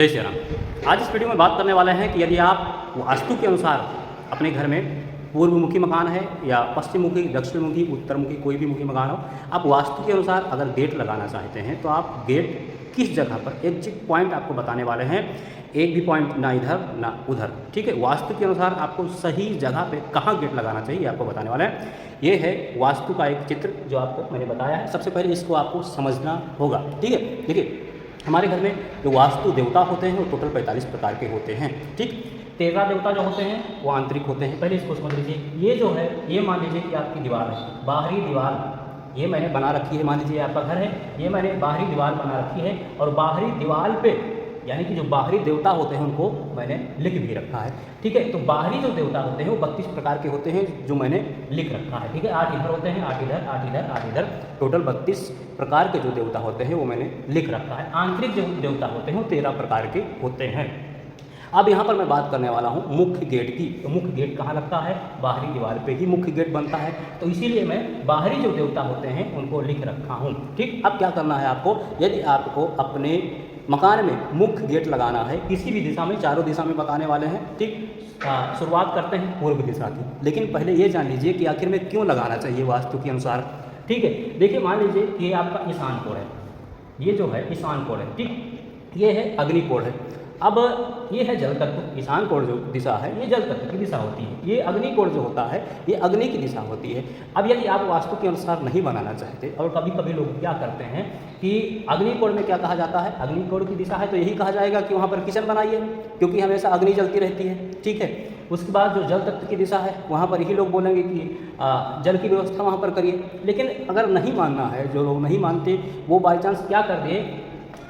जय श्री राम। आज इस वीडियो में बात करने वाले हैं कि यदि आप वास्तु के अनुसार अपने घर में पूर्वमुखी मकान है या पश्चिम मुखी, दक्षिण मुखी, उत्तर मुखी, कोई भी मुखी मकान हो, आप वास्तु के अनुसार अगर गेट लगाना चाहते हैं तो आप गेट किस जगह पर, एग्जैक्ट पॉइंट आपको बताने वाले हैं। एक भी पॉइंट ना इधर ना उधर, ठीक है। वास्तु के अनुसार आपको सही जगह पे कहाँ गेट लगाना चाहिए आपको बताने वाले हैं। ये है वास्तु का एक चित्र जो आपको मैंने बताया है। सबसे पहले इसको आपको समझना होगा, ठीक है। देखिए, हमारे घर में जो वास्तु देवता होते हैं वो टोटल 45 प्रकार के होते हैं, ठीक। 13 देवता जो होते हैं वो आंतरिक होते हैं। पहले इसको समझ लीजिए। ये जो है, ये मान लीजिए कि आपकी दीवार है, बाहरी दीवार ये मैंने बना रखी है। मान लीजिए आपका घर है, ये मैंने बाहरी दीवार बना रखी है और बाहरी दीवार पे यानी कि जो बाहरी देवता होते हैं उनको मैंने लिख भी रखा है, ठीक है। तो बाहरी जो देवता होते हैं वो 32 प्रकार के होते हैं जो मैंने लिख रखा है, ठीक है। 8 इधर होते हैं, 8 इधर, 8 इधर, 8 इधर, टोटल 32 प्रकार के जो देवता होते हैं वो मैंने लिख रखा है। आंतरिक जो देवता होते हैं वो 13 प्रकार के होते हैं। अब यहाँ पर मैं बात करने वाला हूँ मुख्य गेट की। तो मुख्य गेट कहाँ लगता है? बाहरी दीवार पे ही मुख्य गेट बनता है। तो इसीलिए मैं बाहरी जो देवता होते हैं उनको लिख रखा हूँ, ठीक। अब क्या करना है आपको, यदि आपको अपने मकान में मुख्य गेट लगाना है किसी भी दिशा में, चारों दिशा में लगाने वाले हैं, ठीक। शुरुआत करते हैं पूर्व दिशा की। लेकिन पहले ये जान लीजिए कि आखिर में क्यों लगाना चाहिए वास्तु के अनुसार, ठीक है। देखिए, मान लीजिए कि ये आपका ईशान कोण है, ये जो है ईशान कोण है, ठीक। ये है अग्नि कोण है। अब ये है जल तत्व। ईशान कोण जो दिशा है ये जल तत्व की दिशा होती है। ये अग्नि कोण जो होता है ये अग्नि की दिशा होती है। अब यदि आप वास्तु के अनुसार नहीं बनाना चाहते, और कभी कभी लोग क्या करते हैं कि अग्नि कोण में क्या कहा जाता है, अग्नि कोण की दिशा है तो यही कहा जाएगा कि वहाँ पर किचन बनाइए क्योंकि हमेशा अग्नि जलती रहती है, ठीक है। उसके बाद जो जल तत्व की दिशा है वहाँ पर यही लोग बोलेंगे कि जल की व्यवस्था वहाँ पर करिए। लेकिन अगर नहीं मानना है, जो लोग नहीं मानते वो बाई चांस क्या कर दिए,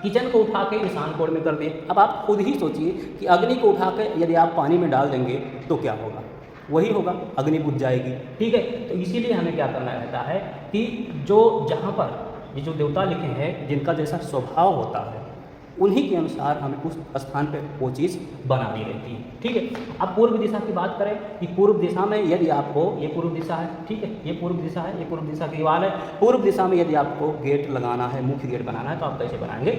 किचन को उठा के ईशान कोण में कर दिए। अब आप खुद ही सोचिए कि अग्नि को उठा के यदि आप पानी में डाल देंगे तो क्या होगा, वही होगा, अग्नि बुझ जाएगी, ठीक है। तो इसीलिए हमें क्या करना रहता है कि जो जहाँ पर ये जो देवता लिखे हैं जिनका जैसा स्वभाव होता है उन्हीं के अनुसार हमें उस स्थान पे वो चीज़ बनानी रहती है, ठीक है। अब पूर्व दिशा की बात करें कि पूर्व दिशा में यदि आपको, ये पूर्व दिशा है, ठीक है, ये पूर्व दिशा है, ये पूर्व दिशा की दीवार है। पूर्व दिशा में यदि आपको गेट लगाना है, मुख्य गेट बनाना है तो आप कैसे बनाएंगे?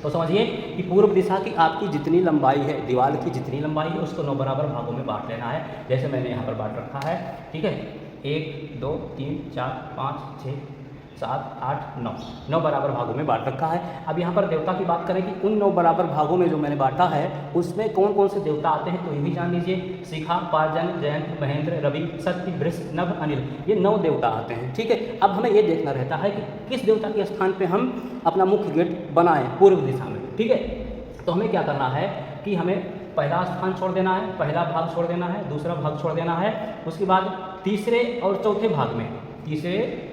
तो समझिए कि पूर्व दिशा की आपकी जितनी लंबाई है, दीवार की जितनी लंबाई है उसको 9 बराबर भागों में बांट लेना है। जैसे मैंने यहाँ पर बांट रखा है, ठीक है। 1 2 3 4 5 6 7 8 9 बराबर भागों में बांट रखा है। अब यहाँ पर देवता की बात करें कि उन 9 बराबर भागों में जो मैंने बांटा है उसमें कौन कौन से देवता आते हैं तो ये भी जान लीजिए। शिखा, पार्जन, जयंत, महेंद्र, रवि, सत्य, वृष, नभ, अनिल, ये 9 देवता आते हैं, ठीक है। अब हमें ये देखना रहता है कि किस देवता के स्थान पर हम अपना मुख्य गेट बनाएं पूर्व दिशा में, ठीक है। तो हमें क्या करना है कि हमें पहला स्थान छोड़ देना है, पहला भाग छोड़ देना है, दूसरा भाग छोड़ देना है। उसके बाद तीसरे और चौथे भाग में, तीसरे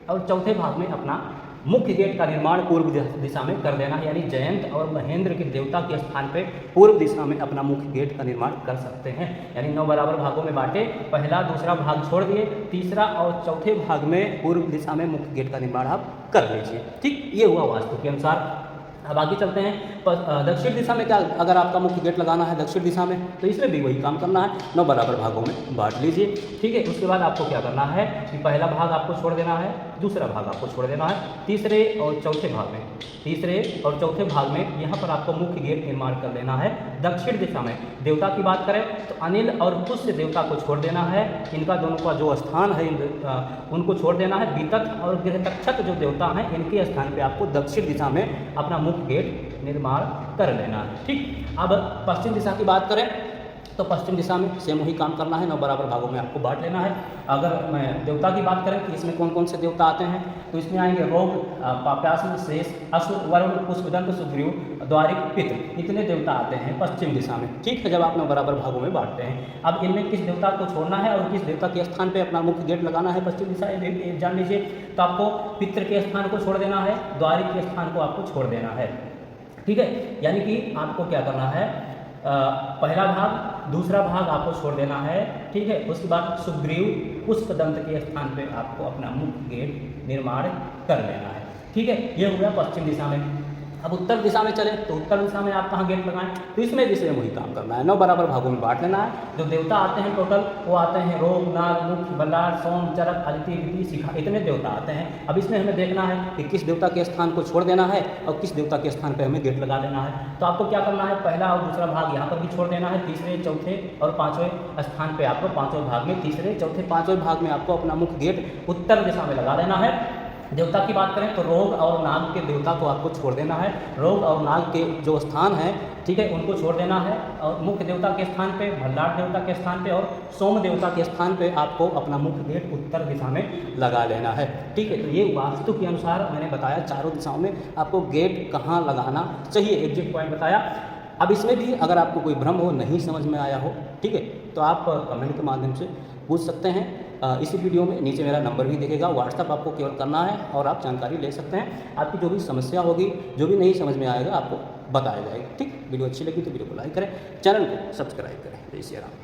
और चौथे भाग में अपना मुख्य गेट का निर्माण पूर्व दिशा में कर देना है। यानी जयंत और महेंद्र के देवता के स्थान पे पूर्व दिशा में अपना मुख्य गेट का निर्माण कर सकते हैं। यानी 9 बराबर भागों में बांटे, पहला दूसरा भाग छोड़ दिए, तीसरा और चौथे भाग में पूर्व दिशा में मुख्य गेट का निर्माण आप कर लीजिए, ठीक। ये हुआ वास्तु के अनुसार। अब आगे चलते हैं दक्षिण दिशा में। क्या अगर आपका मुख्य गेट लगाना है दक्षिण दिशा में तो इसमें भी वही काम करना है, 9 बराबर भागों में बांट लीजिए, ठीक है। उसके बाद आपको क्या करना है कि पहला भाग आपको छोड़ देना है, दूसरा भाग आपको छोड़ देना है, तीसरे और चौथे भाग में, तीसरे और चौथे भाग में यहाँ पर आपको मुख्य गेट निर्माण कर देना है दक्षिण दिशा में। देवता की बात करें तो अनिल और पुष्य देवता को छोड़ देना है। इनका दोनों का जो स्थान है उनको छोड़ देना है। वितत और गृहतक्षक जो देवता हैं इनके स्थान पे आपको दक्षिण दिशा में अपना मुख्य गेट निर्माण कर लेना है, ठीक। अब पश्चिम दिशा की बात करें तो पश्चिम दिशा में सेम वही काम करना है, 9 बराबर भागों में आपको बांट लेना है। अगर मैं देवता की बात करें कि इसमें कौन कौन से देवता आते हैं तो इसमें आएंगे रोग, पाप्यास्म, शेष, असुर, वरुण, पुष्पदंत, सुग्रीव, द्वारिक, पितृ, इतने देवता आते हैं पश्चिम दिशा में, ठीक है। जब आप 9 बराबर भागों में बांटते हैं, अब इनमें किस देवता को छोड़ना है और किस देवता के स्थान पर अपना मुख्य गेट लगाना है पश्चिम दिशा जान लीजिए। तो आपको पितृ के स्थान को छोड़ देना है, द्वारिक के स्थान को आपको छोड़ देना है, ठीक है। यानी कि आपको क्या करना है, पहला भाग दूसरा भाग आपको छोड़ देना है, ठीक है। उसके बाद सुग्रीव, पुष्पदंत के स्थान पे आपको अपना मुख्य गेट निर्माण कर लेना है, ठीक है। ये हो गया पश्चिम दिशा में। अब उत्तर दिशा में चले तो उत्तर दिशा में आप कहाँ गेट लगाएं, तो इसमें भी सेम वही काम करना है, 9 बराबर भागों में बांट लेना है। जो देवता आते हैं टोटल वो आते हैं रोग, नाग, मुख, बल्लार, सोम, चरक, अदिति, विधि, शिखा, इतने देवता आते हैं। अब इसमें हमें देखना है कि किस देवता के स्थान को छोड़ देना है और किस देवता के स्थान पर हमें गेट लगा देना है। तो आपको क्या करना है, पहला और दूसरा भाग यहाँ पर भी छोड़ देना है, तीसरे, चौथे और 5वें स्थान पर आपको 5वें भाग में, तीसरे, चौथे, 5वें भाग में आपको अपना मुख्य गेट उत्तर दिशा में लगा देना है। देवता की बात करें तो रोग और नाग के देवता को आपको छोड़ देना है, रोग और नाग के जो स्थान है, ठीक है, उनको छोड़ देना है और मुख्य देवता के स्थान पे, भल्लाट देवता के स्थान पे और सोम देवता के स्थान पे आपको अपना मुख्य गेट उत्तर दिशा में लगा लेना है। ठीक है, तो ये वास्तु के अनुसार मैंने बताया चारों दिशाओं में आपको गेट कहाँ लगाना चाहिए, एग्जैक्ट पॉइंट बताया। अब इसमें भी अगर आपको कोई भ्रम हो, नहीं समझ में आया हो, ठीक है, तो आप कमेंट के माध्यम से पूछ सकते हैं। इसी वीडियो में नीचे मेरा नंबर भी दिखेगा, व्हाट्सअप आपको केवल करना है और आप जानकारी ले सकते हैं। आपकी जो भी समस्या होगी, जो भी नहीं समझ में आएगा आपको बताया जाएगा। ठीक, वीडियो अच्छी लगी तो वीडियो को लाइक करें, चैनल को सब्सक्राइब करें। जय श्री राम।